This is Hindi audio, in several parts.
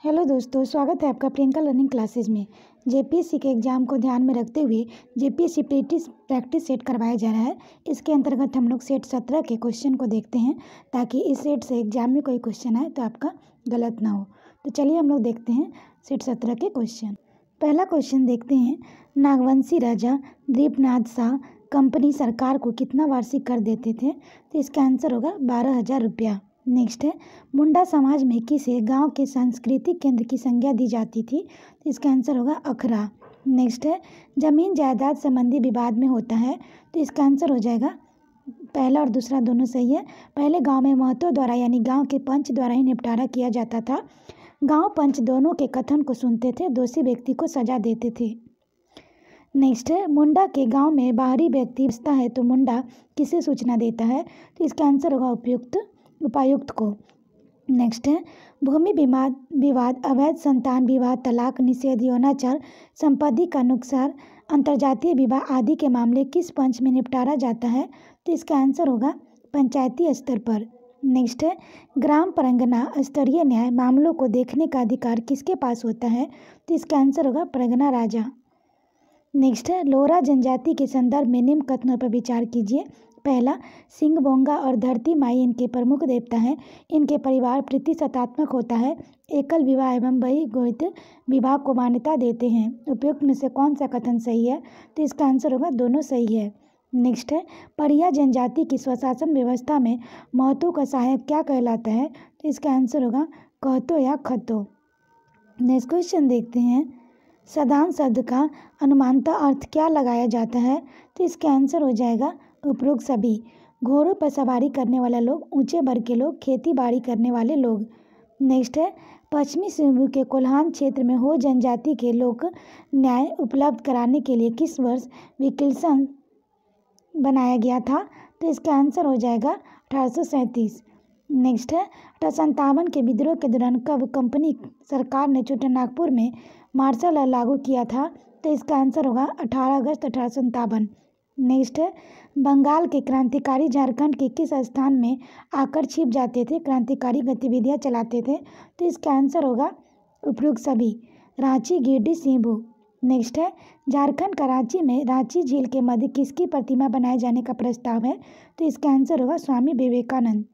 हेलो दोस्तों, स्वागत है आपका प्रियंका लर्निंग क्लासेज में। जेपीएससी के एग्ज़ाम को ध्यान में रखते हुए जेपीएससी प्रैक्टिस सेट करवाया जा रहा है। इसके अंतर्गत हम लोग सेट 17 के क्वेश्चन को देखते हैं ताकि इस सेट से एग्जाम में कोई क्वेश्चन आए तो आपका गलत ना हो। तो चलिए हम लोग देखते हैं सेट 17 के क्वेश्चन। पहला क्वेश्चन देखते हैं, नागवंशी राजा दीपनाथ शाह कंपनी सरकार को कितना वार्षिक कर देते थे? तो इसका आंसर होगा 12,000 रुपया। नेक्स्ट है, मुंडा समाज में किसे गांव के सांस्कृतिक केंद्र की संज्ञा दी जाती थी? तो इसका आंसर होगा अखरा। नेक्स्ट है, जमीन जायदाद संबंधी विवाद में होता है, तो इसका आंसर हो जाएगा पहला और दूसरा दोनों सही है। पहले गांव में महतो द्वारा यानी गांव के पंच द्वारा ही निपटारा किया जाता था। गांव पंच दोनों के कथन को सुनते थे, दोषी व्यक्ति को सजा देते थे। नेक्स्ट है, मुंडा के गांव में बाहरी व्यक्ति बसता है तो मुंडा किसे सूचना देता है? तो इसका आंसर होगा उपायुक्त को। नेक्स्ट है, भूमि विवाद, अवैध संतान विवाह, तलाक, निषेध, यौनाचार, संपत्ति का नुकसान, अंतर्जातीय विवाह आदि के मामले किस पंच में निपटारा जाता है? तो इसका आंसर होगा पंचायती स्तर पर। नेक्स्ट है, ग्राम परगना स्तरीय न्याय मामलों को देखने का अधिकार किसके पास होता है? तो इसका आंसर होगा परगना राजा। नेक्स्ट है, लोरा जनजाति के संदर्भ में निम्न कथनों पर विचार कीजिए। पहला, सिंह बोंगा और धरती माई इनके प्रमुख देवता हैं। इनके परिवार प्रतिशतात्मक होता है। एकल विवाह एवं बहुविवाहित विवाह को मान्यता देते हैं। उपयुक्त में से कौन सा कथन सही है? तो इसका आंसर होगा दोनों सही है। नेक्स्ट है, परिया जनजाति की स्वशासन व्यवस्था में महतो का सहायक क्या कहलाता है? तो इसका आंसर होगा कहतो या खतो। नेक्स्ट क्वेश्चन देखते हैं, सदान शब्द का अनुमानतः अर्थ क्या लगाया जाता है? तो इसका आंसर हो जाएगा उपरोक्त सभी। घोड़ों पर सवारी करने वाला लोग, ऊंचे वर्ग के लोग, खेती बाड़ी करने वाले लोग। नेक्स्ट है, पश्चिमी सिंहभूम के कोल्हान क्षेत्र में हो जनजाति के लोक न्याय उपलब्ध कराने के लिए किस वर्ष विकिसन बनाया गया था? तो इसका आंसर हो जाएगा 1837। नेक्स्ट है, 1857 के विद्रोह के दौरान कब कंपनी सरकार ने छोटानागपुर में मार्शल लॉ लागू किया था? तो इसका आंसर होगा 18 अगस्त 1857। नेक्स्ट है, बंगाल के क्रांतिकारी झारखंड के किस स्थान में आकर छिप जाते थे, क्रांतिकारी गतिविधियां चलाते थे? तो इसका आंसर होगा उपयुक्त सभी, रांची, गिरिडीह, सिंहभूम। नेक्स्ट है, झारखंड का रांची में रांची झील के मध्य किसकी प्रतिमा बनाए जाने का प्रस्ताव है? तो इसका आंसर होगा स्वामी विवेकानंद।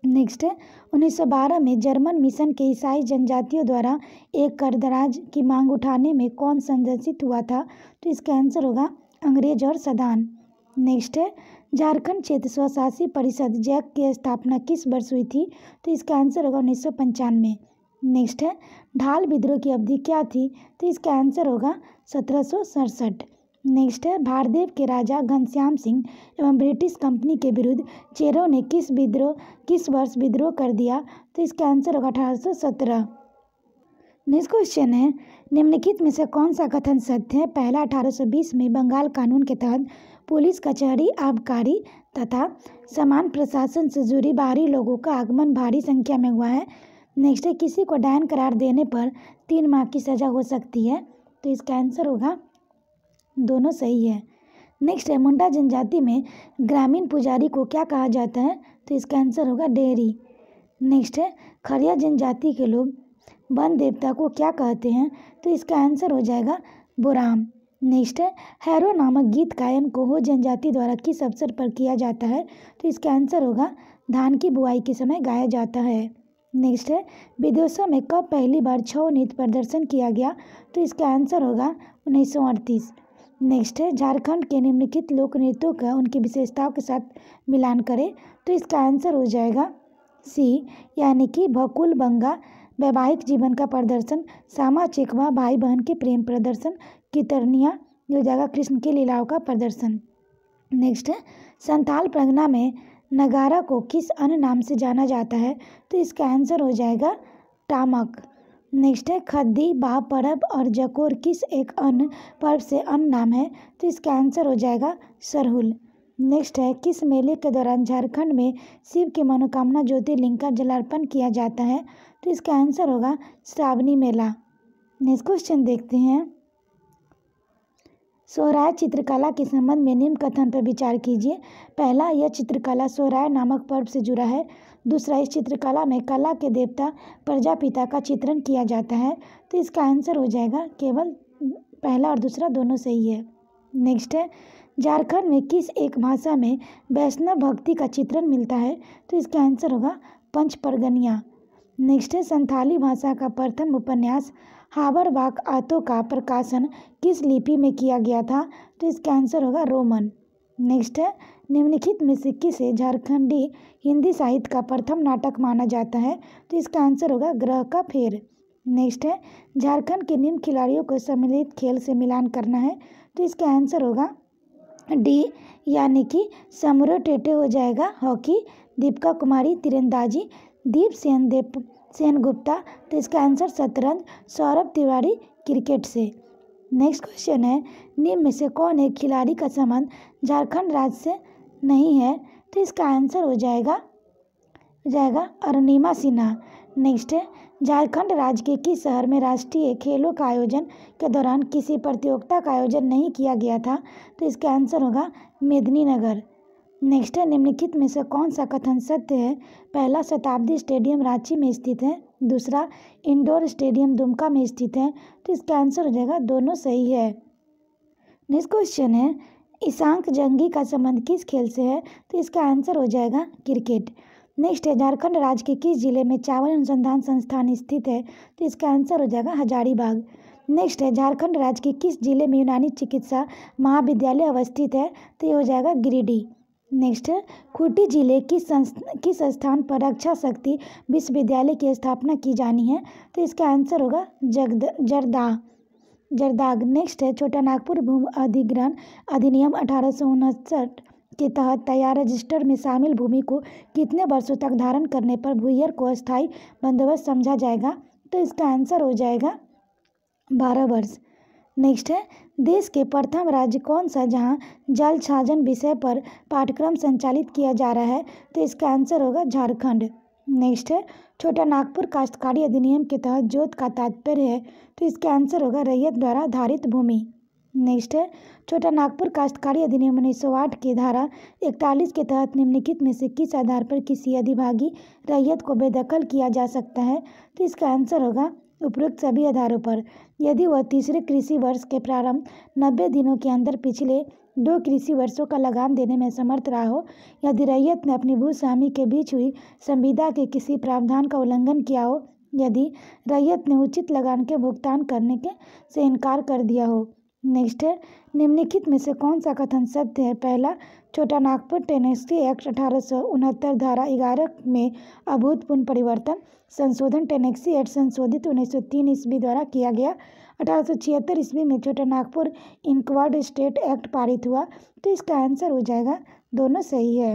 नेक्स्ट है, 1912 में जर्मन मिशन के ईसाई जनजातियों द्वारा एक करदराज की मांग उठाने में कौन संरक्षित हुआ था? तो इसका आंसर होगा अंग्रेज और सदान। नेक्स्ट है, झारखंड क्षेत्र स्वशासी परिषद जैक की स्थापना किस वर्ष हुई थी? तो इसका आंसर होगा 1995। नेक्स्ट है, ढाल विद्रोह की अवधि क्या थी? तो इसका आंसर होगा 1767। नेक्स्ट है, भारदेव के राजा घनश्याम सिंह एवं ब्रिटिश कंपनी के विरुद्ध चेरों ने किस वर्ष विद्रोह कर दिया? तो इसका आंसर होगा 1817। नेक्स्ट क्वेश्चन है, निम्नलिखित में से कौन सा कथन सत्य है? पहला, 1820 में बंगाल कानून के तहत पुलिस कचहरी, आबकारी तथा समान प्रशासन से जुड़ी बाहरी लोगों का आगमन भारी संख्या में हुआ है। नेक्स्ट है, किसी को डायन करार देने पर 3 माह की सजा हो सकती है। तो इसका आंसर होगा दोनों सही है। नेक्स्ट है, मुंडा जनजाति में ग्रामीण पुजारी को क्या कहा जाता है? तो इसका आंसर होगा डेहरी। नेक्स्ट है, खरिया जनजाति के लोग वन देवता को क्या कहते हैं? तो इसका आंसर हो जाएगा बुराम। नेक्स्ट है, हैरो नामक गीत गायन को हो जनजाति द्वारा किस अवसर पर किया जाता है? तो इसका आंसर होगा धान की बुआई के समय गाया जाता है। नेक्स्ट है, विदेशों में कब पहली बार छऊ नृत्य प्रदर्शन किया गया? तो इसका आंसर होगा 1938। नेक्स्ट है, झारखंड के निम्नलिखित लोक नृत्यों का उनकी विशेषताओं के साथ मिलान करें। तो इसका आंसर हो जाएगा सी, यानी कि भकुल बंगा वैवाहिक जीवन का प्रदर्शन, सामा चेकवा भाई बहन के प्रेम प्रदर्शन, कितरनिया जो जाएगा कृष्ण की लीलाओं का प्रदर्शन। नेक्स्ट है, संथाल परगना में नगारा को किस अन्य नाम से जाना जाता है? तो इसका आंसर हो जाएगा टामक। नेक्स्ट है, खद्दी, बाह परब और जकोर किस एक अन्य पर्व से अन्य नाम है? तो इसका आंसर हो जाएगा सरहुल। नेक्स्ट है, किस मेले के दौरान झारखंड में शिव की मनोकामना ज्योतिर्लिंग का जलार्पण किया जाता है? तो इसका आंसर होगा श्रावणी मेला। नेक्स्ट क्वेश्चन देखते हैं, सोहराय चित्रकला के संबंध में निम्न कथन पर विचार कीजिए। पहला, यह चित्रकला सोहराय नामक पर्व से जुड़ा है। दूसरा, इस चित्रकला में कला के देवता प्रजापिता का चित्रण किया जाता है। तो इसका आंसर हो जाएगा केवल पहला और दूसरा दोनों सही है। नेक्स्ट है, झारखंड में किस एक भाषा में वैष्णव भक्ति का चित्रण मिलता है? तो इसका आंसर होगा पंच परगनिया। नेक्स्ट है, संथाली भाषा का प्रथम उपन्यास हाबर वाक आतो का प्रकाशन किस लिपि में किया गया था? तो इसका आंसर होगा रोमन। नेक्स्ट है, निम्नलिखित में से किसे झारखंडी हिंदी साहित्य का प्रथम नाटक माना जाता है? तो इसका आंसर होगा ग्रह का फेर। नेक्स्ट है, झारखंड के निम्न खिलाड़ियों को सम्मिलित खेल से मिलान करना है। तो इसका आंसर होगा डी, यानी कि समरो टेटे हो जाएगा हॉकी, दीपिका कुमारी तीरंदाजी, दीप सेन गुप्ता। तो इसका आंसर शतरंज, सौरभ तिवारी क्रिकेट से। नेक्स्ट क्वेश्चन है, निम्न में से कौन एक खिलाड़ी का संबंध झारखंड राज्य से नहीं है? तो इसका आंसर हो जाएगा अरुणिमा सिन्हा। नेक्स्ट है, झारखंड राज्य के किस शहर में राष्ट्रीय खेलों का आयोजन के दौरान किसी प्रतियोगिता का आयोजन नहीं किया गया था? तो इसका आंसर होगा मेदिनीनगर। नेक्स्ट है, निम्नलिखित में से कौन सा कथन सत्य है? पहला, शताब्दी स्टेडियम रांची में स्थित है। दूसरा, इंडोर स्टेडियम दुमका में स्थित है। तो इसका आंसर हो जाएगा दोनों सही है। नेक्स्ट क्वेश्चन है, ईशांक जंगी का संबंध किस खेल से है? तो इसका आंसर हो जाएगा क्रिकेट। नेक्स्ट है, झारखंड राज्य के किस जिले में चावल अनुसंधान संस्थान स्थित है? तो इसका आंसर हो जाएगा हजारीबाग। नेक्स्ट है, झारखंड राज्य के किस जिले में यूनानी चिकित्सा महाविद्यालय अवस्थित है? तो ये हो जाएगा गिरिडीह। नेक्स्ट है, खूंटी जिले किस स्थान पर रक्षा शक्ति विश्वविद्यालय की स्थापना की जानी है? तो इसका आंसर होगा जरदाग। नेक्स्ट है, छोटा नागपुर भूमि अधिग्रहण अधिनियम 1859 के तहत तैयार रजिस्टर में शामिल भूमि को कितने वर्षों तक धारण करने पर भूय्यर को अस्थायी बंदोबस्त समझा जाएगा? तो इसका आंसर हो जाएगा 12 वर्ष। नेक्स्ट है, देश के प्रथम राज्य कौन सा जहां जल छाजन विषय पर पाठ्यक्रम संचालित किया जा रहा है? तो इसका आंसर होगा झारखंड। नेक्स्ट है, छोटा नागपुर काश्तकारी अधिनियम के तहत जोत का तात्पर्य है? तो इसका आंसर होगा रैयत द्वारा धारित भूमि। नेक्स्ट है, छोटा नागपुर काश्तकारी अधिनियम 1908 की धारा 41 के तहत निम्नलिखित में से किस आधार पर किसी अधिभागी रैयत को बेदखल किया जा सकता है? तो इसका आंसर होगा उपरोक्त सभी आधारों पर, यदि वह तीसरे कृषि वर्ष के प्रारंभ 90 दिनों के अंदर पिछले 2 कृषि वर्षों का लगान देने में समर्थ रहा हो, यदि रैयत ने अपनी भूस्वामी के बीच हुई संविदा के किसी प्रावधान का उल्लंघन किया हो, यदि रैयत ने उचित लगान के भुगतान करने से इनकार कर दिया हो। नेक्स्ट है, निम्नलिखित में से कौन सा कथन सत्य है? पहला, छोटा नागपुर टेनेसी एक्ट 1869 धारा 11 में अभूतपूर्व परिवर्तन संशोधन टेनेसी एक्ट संशोधित 1903 ईस्वी द्वारा किया गया। 1876 ईस्वी में छोटा नागपुर इनक्वर्ड स्टेट एक्ट पारित हुआ। तो इसका आंसर हो जाएगा दोनों सही है।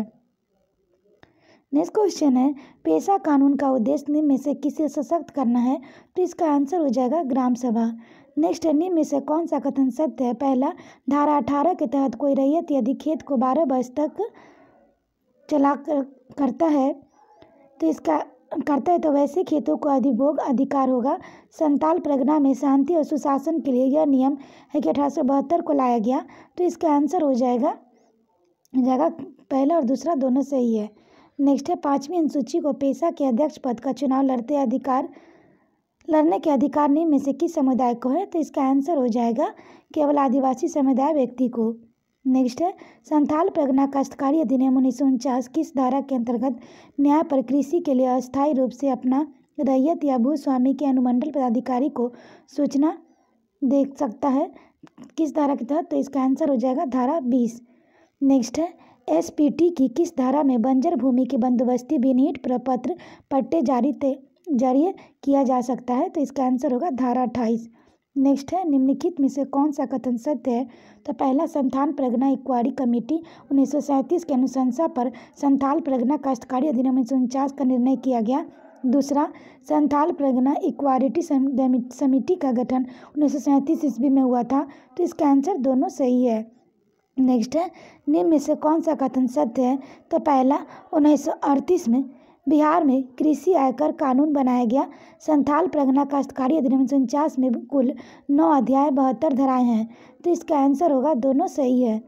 नेक्स्ट क्वेश्चन है, पेशा कानून का उद्देश्य निम्न में से किसे सशक्त करना है? तो इसका आंसर हो जाएगा ग्राम सभा। नेक्स्ट है, निम्न में से कौन सा कथन सत्य है? पहला, धारा 18 के तहत कोई रैयत यदि खेत को 12 वर्ष तक करता है तो वैसे खेतों को अधिभोग अधिकार होगा। संताल परगना में शांति और सुशासन के लिए यह नियम है कि 1872 को लाया गया। तो इसका आंसर हो जाएगा पहला और दूसरा दोनों सही है। नेक्स्ट है, 5वीं अनुसूची को पेशा के अध्यक्ष पद का चुनाव लड़ने के अधिकार निम्न में से किस समुदाय को है? तो इसका आंसर हो जाएगा केवल आदिवासी समुदाय व्यक्ति को। नेक्स्ट है, संथाल परगना काश्तकारी अधिनियम 1949 किस धारा के अंतर्गत न्याय पर कृषि के लिए अस्थायी रूप से अपना रैयत या भूस्वामी के अनुमंडल पदाधिकारी को सूचना दे सकता है? किस धारा के तहत? तो इसका आंसर हो जाएगा धारा 20। नेक्स्ट है, एसपीटी की किस धारा में बंजर भूमि के बंदोबस्ती विनीत प्रपत्र पट्टे जारी किया जा सकता है? तो इसका आंसर होगा धारा 28। नेक्स्ट है, निम्नलिखित में से कौन सा कथन सत्य है? तो पहला, संथाल परगना इक्वारी कमेटी 1937 के अनुशंसा पर संथाल परगना काश्तकारी अधिनियम 1949 का निर्णय किया गया। दूसरा, संथाल परगना इक्वालिटी समिति का गठन 1937 ईस्वी में हुआ था। तो इसका आंसर दोनों सही है। नेक्स्ट है, निम्न में से कौन सा कथन सत्य है? तो पहला, 1938 में बिहार में कृषि आयकर कानून बनाया गया। संथाल परगना काश्तकारी अधिनियम 1949 में कुल 9 अध्याय 72 धाराएं हैं, तो इसका आंसर होगा दोनों सही है।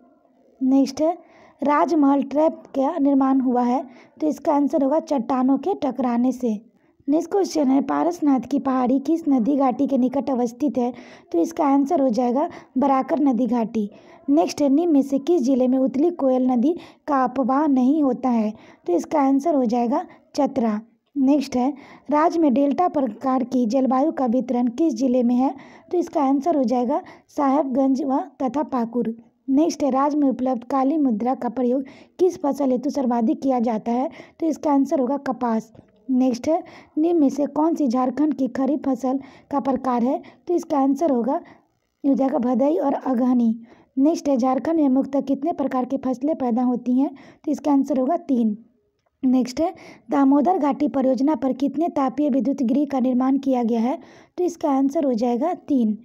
नेक्स्ट है, राजमहल ट्रैप का निर्माण हुआ है, तो इसका आंसर होगा चट्टानों के टकराने से। नेक्स्ट क्वेश्चन है, पारसनाथ की पहाड़ी किस नदी घाटी के निकट अवस्थित है, तो इसका आंसर हो जाएगा बराकर नदी घाटी। नेक्स्ट है, निम्न में से किस जिले में उतली कोयल नदी का अपवाह नहीं होता है, तो इसका आंसर हो जाएगा चतरा। नेक्स्ट है, राज्य में डेल्टा प्रकार की जलवायु का वितरण किस जिले में है, तो इसका आंसर हो जाएगा साहेबगंज व तथा पाकुड़। नेक्स्ट है, राज्य में उपलब्ध काली मुद्रा का प्रयोग किस फसल हेतु सर्वाधिक किया जाता है, तो इसका आंसर होगा कपास। नेक्स्ट है, निम्न में से कौन सी झारखंड की खरीफ फसल का प्रकार है, तो इसका आंसर होगा हो जाएगा भदई और अगहनी। नेक्स्ट है, झारखंड में मुख्यतः कितने प्रकार की फसलें पैदा होती हैं, तो इसका आंसर होगा 3। नेक्स्ट है, दामोदर घाटी परियोजना पर कितने तापीय विद्युत गृह का निर्माण किया गया है, तो इसका आंसर हो जाएगा 3।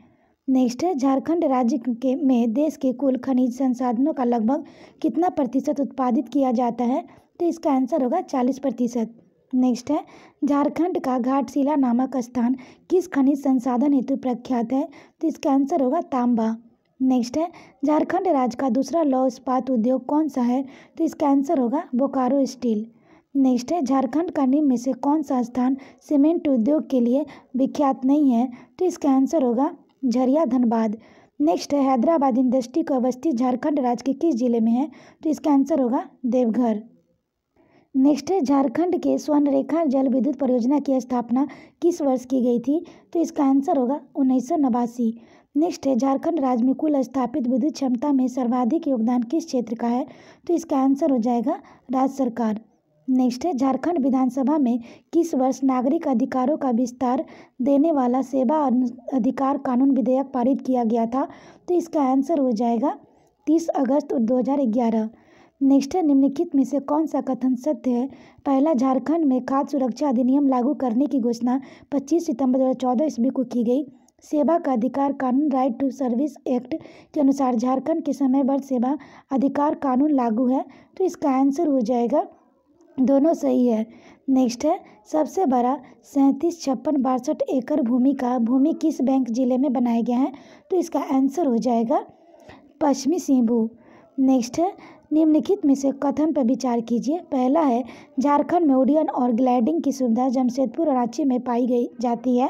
नेक्स्ट है, झारखंड राज्य के में देश के कुल खनिज संसाधनों का लगभग कितना प्रतिशत उत्पादित किया जाता है, तो इसका आंसर होगा 40%। नेक्स्ट है, झारखंड का घाटशिला नामक स्थान किस खनिज संसाधन हेतु प्रख्यात है, तो इसका आंसर होगा तांबा। नेक्स्ट है, झारखंड राज्य का दूसरा लौह इस्पात उद्योग कौन सा है, तो इसका आंसर होगा बोकारो स्टील। नेक्स्ट है, झारखंड का निम्न में से कौन सा स्थान सीमेंट उद्योग के लिए विख्यात नहीं है, तो इसका आंसर होगा झरिया धनबाद। नेक्स्ट है, हैदराबाद इंडस्ट्री को अवस्थित झारखंड राज्य के किस जिले में है, तो इसका आंसर होगा देवघर। नेक्स्ट है, झारखंड के स्वर्णरेखा जल विद्युत परियोजना की स्थापना किस वर्ष की गई थी, तो इसका आंसर होगा 1989। नेक्स्ट है, झारखंड राज्य में कुल स्थापित विद्युत क्षमता में सर्वाधिक योगदान किस क्षेत्र का है, तो इसका आंसर हो जाएगा राज्य सरकार। नेक्स्ट है, झारखंड विधानसभा में किस वर्ष नागरिक अधिकारों का विस्तार देने वाला सेवा अधिकार कानून विधेयक पारित किया गया था, तो इसका आंसर हो जाएगा 30 अगस्त 2011। नेक्स्ट है, निम्नलिखित में से कौन सा कथन सत्य है। पहला, झारखंड में खाद्य सुरक्षा अधिनियम लागू करने की घोषणा 25 सितंबर 2014 ईस्वी को की गई। सेवा का अधिकार कानून राइट टू सर्विस एक्ट के अनुसार झारखंड के समयबद्ध सेवा अधिकार कानून लागू है, तो इसका आंसर हो जाएगा दोनों सही है। नेक्स्ट है, सबसे बड़ा 3756 एकड़ भूमि किस बैंक जिले में बनाया गया है, तो इसका आंसर हो जाएगा पश्चिमी सिंहभूम। नेक्स्ट है, निम्नलिखित में से कथन पर विचार कीजिए। पहला है, झारखंड में उड्डयन और ग्लाइडिंग की सुविधा जमशेदपुर और रांची में पाई जाती है।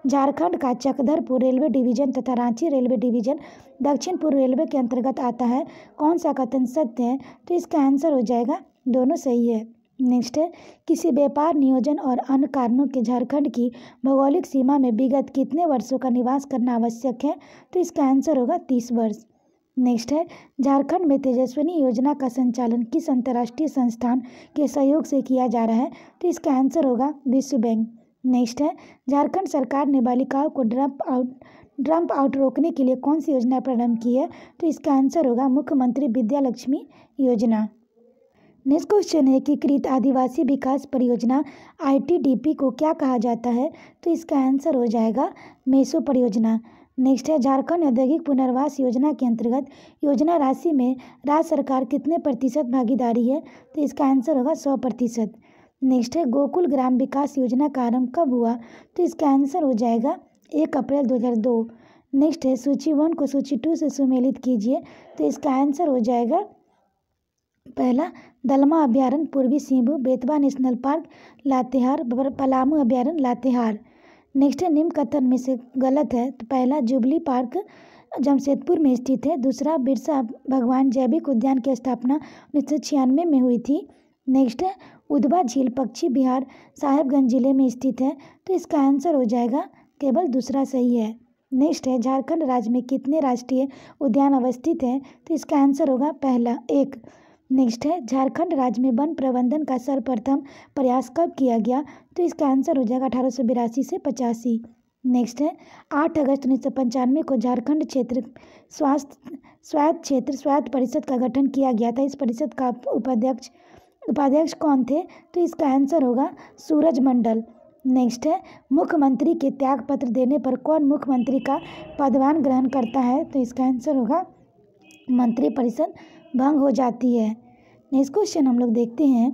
झारखंड का चक्रधरपुर रेलवे डिवीजन तथा रांची रेलवे डिवीजन दक्षिण पूर्व रेलवे के अंतर्गत आता है। कौन सा कथन सत्य है, तो इसका आंसर हो जाएगा दोनों सही है। नेक्स्ट है, किसी व्यापार नियोजन और अन्य कारणों के झारखंड की भौगोलिक सीमा में विगत कितने वर्षों का निवास करना आवश्यक है, तो इसका आंसर होगा 30 वर्ष। नेक्स्ट है, झारखंड में तेजस्विनी योजना का संचालन किस अंतर्राष्ट्रीय संस्थान के सहयोग से किया जा रहा है, तो इसका आंसर होगा विश्व बैंक। नेक्स्ट है, झारखंड सरकार ने बालिकाओं को ड्रम्प आउट रोकने के लिए कौन सी योजना प्रारंभ की है, तो इसका आंसर होगा मुख्यमंत्री विद्या लक्ष्मी योजना। नेक्स्ट क्वेश्चन है, एकीकृत आदिवासी विकास परियोजना ITDP को क्या कहा जाता है, तो इसका आंसर हो जाएगा मेसो परियोजना। नेक्स्ट है, झारखंड औद्योगिक पुनर्वास योजना के अंतर्गत योजना राशि में राज्य सरकार कितने प्रतिशत भागीदारी है, तो इसका आंसर होगा 100%। नेक्स्ट है, गोकुल ग्राम विकास योजना का आरंभ कब हुआ, तो इसका आंसर हो जाएगा 1 अप्रैल 2002। नेक्स्ट है, सूची 1 को सूची 2 से सुमेलित कीजिए, तो इसका आंसर हो जाएगा पहला, दलमा अभ्यारण्य पूर्वी सिंहभूम, बेतवा नेशनल पार्क लातेहार, पलामू अभ्यारण्य लातेहार। नेक्स्ट है, निम्न कथन में से गलत है। तो पहला, जुबली पार्क जमशेदपुर में स्थित है। दूसरा, बिरसा भगवान जैविक उद्यान की स्थापना 1996 में हुई थी। नेक्स्ट है, उधवा झील पक्षी बिहार साहेबगंज जिले में स्थित है, तो इसका आंसर हो जाएगा केवल दूसरा सही है। नेक्स्ट है, झारखंड राज्य में कितने राष्ट्रीय उद्यान अवस्थित हैं, तो इसका आंसर होगा पहला 1। नेक्स्ट है, झारखंड राज्य में वन प्रबंधन का सर्वप्रथम प्रयास कब किया गया, तो इसका आंसर हो जाएगा 1882 से 85। नेक्स्ट है, 8 अगस्त 1995 को झारखंड क्षेत्र स्वायत्त परिषद का गठन किया गया था। इस परिषद का उपाध्यक्ष कौन थे, तो इसका आंसर होगा सूरज मंडल। नेक्स्ट है, मुख्यमंत्री के त्याग पत्र देने पर कौन मुख्यमंत्री का पदभार ग्रहण करता है, तो इसका आंसर होगा मंत्रिपरिषद भंग हो जाती है। नेक्स्ट क्वेश्चन हम लोग देखते हैं,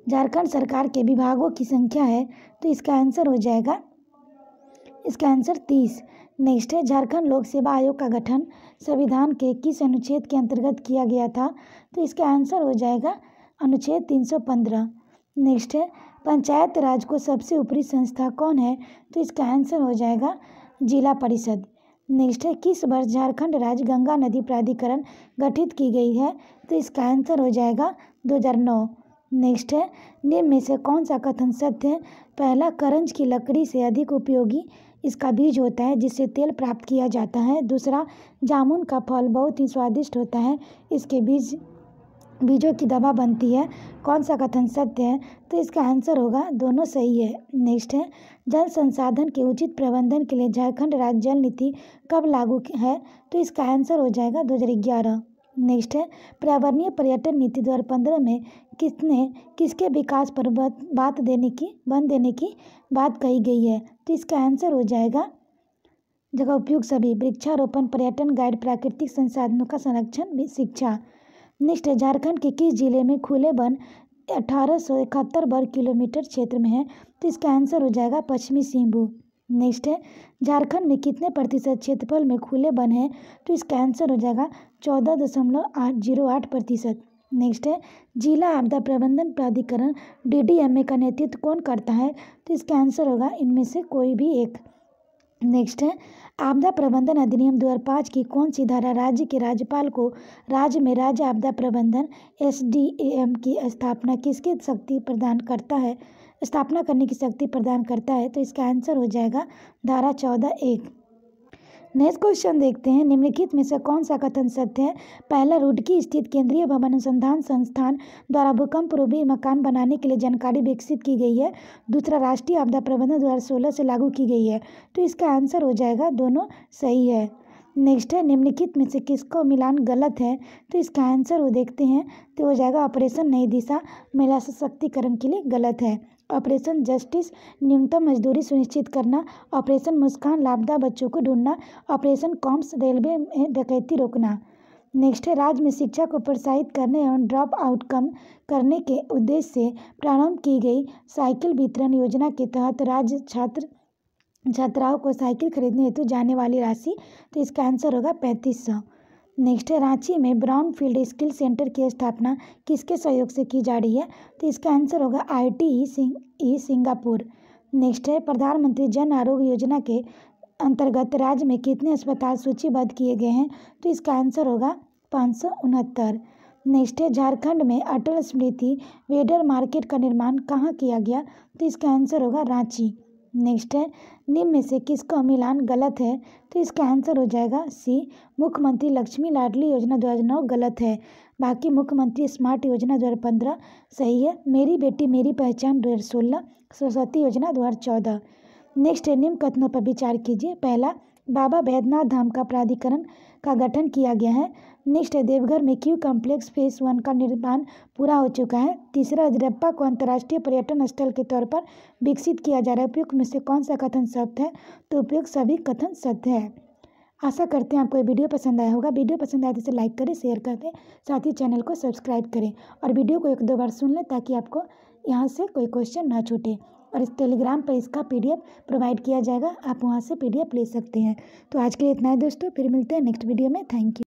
झारखंड सरकार के विभागों की संख्या है, तो इसका आंसर हो जाएगा, इसका आंसर 30। नेक्स्ट है, झारखंड लोक सेवा आयोग का गठन संविधान के किस अनुच्छेद के अंतर्गत किया गया था, तो इसका आंसर हो जाएगा अनुच्छेद 315। नेक्स्ट है, पंचायत राज को सबसे ऊपरी संस्था कौन है, तो इसका आंसर हो जाएगा जिला परिषद। नेक्स्ट है, किस वर्ष झारखंड राज्य गंगा नदी प्राधिकरण गठित की गई है, तो इसका आंसर हो जाएगा 2009। नेक्स्ट है, निम्न में से कौन सा कथन सत्य है। पहला, करंज की लकड़ी से अधिक उपयोगी इसका बीज होता है जिससे तेल प्राप्त किया जाता है। दूसरा, जामुन का फल बहुत ही स्वादिष्ट होता है, इसके बीजों की दवा बनती है। कौन सा कथन सत्य है, तो इसका आंसर होगा दोनों सही है। नेक्स्ट है, जल संसाधन के उचित प्रबंधन के लिए झारखंड राज्य जल नीति कब लागू है, तो इसका आंसर हो जाएगा 2011। नेक्स्ट है, पर्यावरणीय पर्यटन नीति 2015 में किसके विकास पर बंद देने की बात कही गई है, तो इसका आंसर हो जाएगा जगह उपयोग सभी, वृक्षारोपण, पर्यटन गाइड, प्राकृतिक संसाधनों का संरक्षण, शिक्षा। नेक्स्ट है, झारखंड के किस जिले में खुले वन 1871 वर्ग किलोमीटर क्षेत्र में है, तो इसका आंसर हो जाएगा पश्चिमी सिंहभूम। नेक्स्ट है, झारखंड में कितने प्रतिशत क्षेत्रफल में खुले वन है, तो इसका आंसर हो जाएगा 14.08%। नेक्स्ट है, जिला आपदा प्रबंधन प्राधिकरण DDMA का नेतृत्व कौन करता है, तो इसका आंसर होगा इनमें से कोई भी एक। नेक्स्ट है, आपदा प्रबंधन अधिनियम 2005 की कौन सी धारा राज्य के राज्यपाल को राज्य में राज्य आपदा प्रबंधन SDAM की स्थापना करने की शक्ति प्रदान करता है, तो इसका आंसर हो जाएगा धारा 14(1). नेक्स्ट क्वेश्चन देखते हैं, निम्नलिखित में से कौन सा कथन सत्य है। पहला, रुड़की स्थित केंद्रीय भवन अनुसंधान संस्थान द्वारा भूकंप रोधी मकान बनाने के लिए जानकारी विकसित की गई है। दूसरा, राष्ट्रीय आपदा प्रबंधन 2016 से लागू की गई है, तो इसका आंसर हो जाएगा दोनों सही है। नेक्स्ट है, निम्नलिखित में से किसको मिलान गलत है, तो इसका आंसर वो देखते हैं, तो हो जाएगा ऑपरेशन नई दिशा महिला सशक्तिकरण के लिए गलत है। ऑपरेशन जस्टिस न्यूनतम मजदूरी सुनिश्चित करना, ऑपरेशन मुस्कान लापता बच्चों को ढूंढना, ऑपरेशन कॉम्स रेलवे में डकैती रोकना। नेक्स्ट है, राज्य में शिक्षा को प्रोत्साहित करने एवं ड्रॉप आउट कम करने के उद्देश्य से प्रारंभ की गई साइकिल वितरण योजना के तहत राज्य छात्राओं को साइकिल खरीदने हेतु जाने वाली राशि, तो इसका आंसर होगा 3500। नेक्स्ट है, रांची में ब्राउन फील्ड स्किल सेंटर की स्थापना किसके सहयोग से की जा रही है, तो इसका आंसर होगा ITE सिंगापुर। नेक्स्ट है, प्रधानमंत्री जन आरोग्य योजना के अंतर्गत राज्य में कितने अस्पताल सूचीबद्ध किए गए हैं, तो इसका आंसर होगा 569। नेक्स्ट है, झारखंड में अटल स्मृति वेडर मार्केट का निर्माण कहाँ किया गया, तो इसका आंसर होगा रांची। नेक्स्ट है, निम्न में से किसका मिलान गलत है, तो इसका आंसर हो जाएगा C, मुख्यमंत्री लक्ष्मी लाडली योजना 2009 गलत है। बाकी मुख्यमंत्री स्मार्ट योजना 2015 सही है। मेरी बेटी मेरी पहचान 2016, सरस्वती योजना 2014। नेक्स्ट है, निम्न कथनों पर विचार कीजिए। पहला, बाबा बैद्यनाथ धाम का प्राधिकरण का गठन किया गया है। नेक्स्ट है, देवघर में क्यू कॉम्प्लेक्स फेज 1 का निर्माण पूरा हो चुका है। तीसरा, रजरप्पा को अंतर्राष्ट्रीय पर्यटन स्थल के तौर पर विकसित किया जा रहा है। उपयुक्त में से कौन सा कथन सत्य है, तो उपयुक्त सभी कथन सत्य है। आशा करते हैं आपको ये वीडियो पसंद आया होगा। वीडियो पसंद आए तो इसे लाइक करें, शेयर करें, साथ ही चैनल को सब्सक्राइब करें और वीडियो को 1-2 बार सुन लें ताकि आपको यहाँ से कोई क्वेश्चन ना छूटे। और इस टेलीग्राम पर इसका PDF प्रोवाइड किया जाएगा, आप वहाँ से PDF ले सकते हैं। तो आज के लिए इतना है दोस्तों, फिर मिलते हैं नेक्स्ट वीडियो में। Thank you.